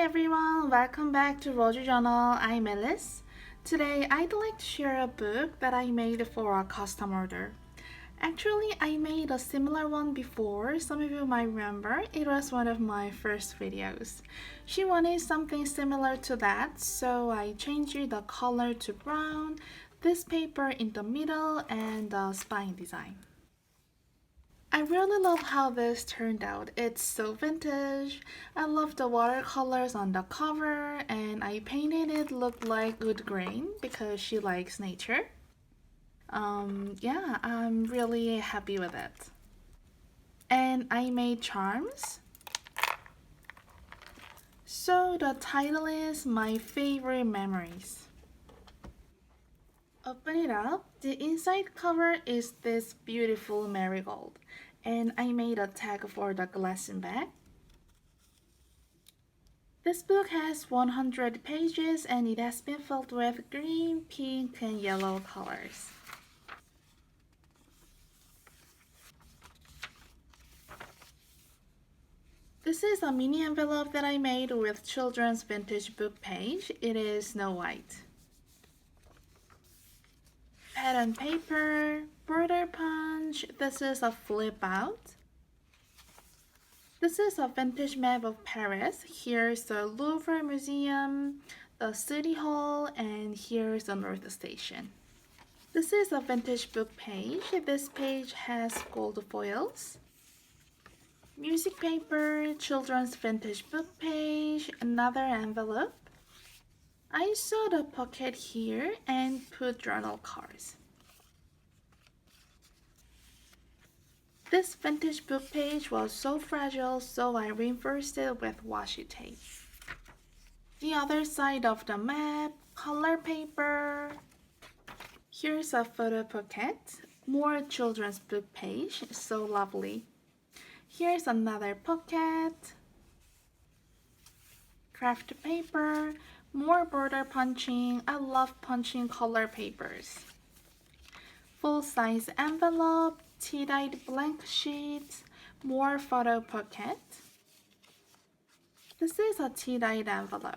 everyone, welcome back to Roger Journal. I'm Alice. Today I'd like to share a book that I made for a custom order. Actually, I made a similar one before. Some of you might remember. It was one of my first videos. She wanted something similar to that, so I changed the color to brown, this paper in the middle, and the spine design. I really love how this turned out. It's so vintage. I love the watercolors on the cover, and I painted it look like wood grain because she likes nature. Yeah, I'm really happy with it. And I made charms. So the title is My Favorite Memories. Open it up. The inside cover is this beautiful marigold. And I made a tag for the glass bag. This book has 100 pages and it has been filled with green, pink, and yellow colors. This is a mini envelope that I made with children's vintage book page. It is Snow White. Pattern paper, border punch. This is a flip out. This is a vintage map of Paris. Here's the Louvre Museum, the City Hall, and here's the North Station. This is a vintage book page. This page has gold foils. Music paper, children's vintage book page, another envelope. I saw the pocket here and put journal cards. This vintage book page was so fragile, so I reinforced it with washi tape. The other side of the map, color paper. Here's a photo pocket, more children's book page, so lovely. Here's another pocket, craft paper, more border punching. I love punching color papers. Full-size envelope, tea-dyed blank sheets, more photo pocket. This is a tea-dyed envelope.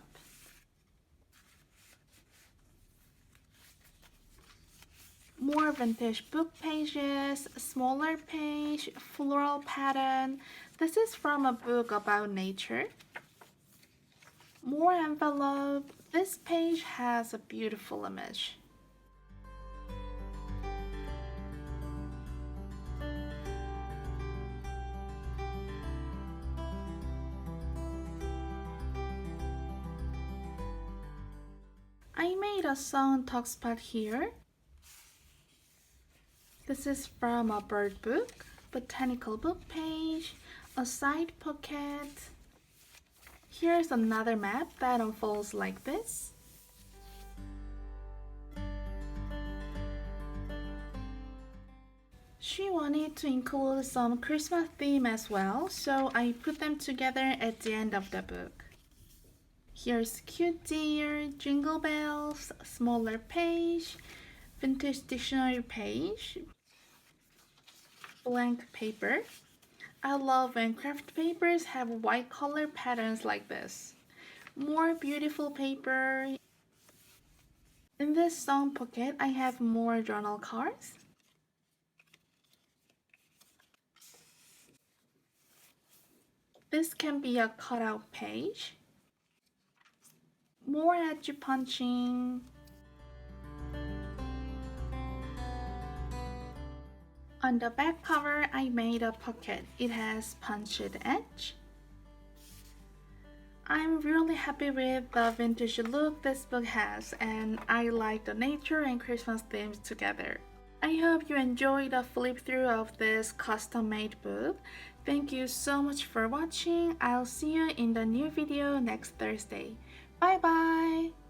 More vintage book pages, smaller page, floral pattern. This is from a book about nature. More envelope. This page has a beautiful image. I made a song talk spot here. This is from a bird book, Botanical book page, a side pocket. Here's another map that unfolds like this. She wanted to include some Christmas theme as well, so I put them together at the end of the book. Here's cute deer, jingle bells, smaller page, vintage dictionary page, blank paper. I love when craft papers have white color patterns like this. More beautiful paper. In this song pocket, I have more journal cards. This can be a cutout page. More edge punching. On the back cover, I made a pocket. It has punched edge. I'm really happy with the vintage look this book has, and I like the nature and Christmas themes together. I hope you enjoyed the flip through of this custom-made book. Thank you so much for watching. I'll see you in the new video next Thursday. Bye bye!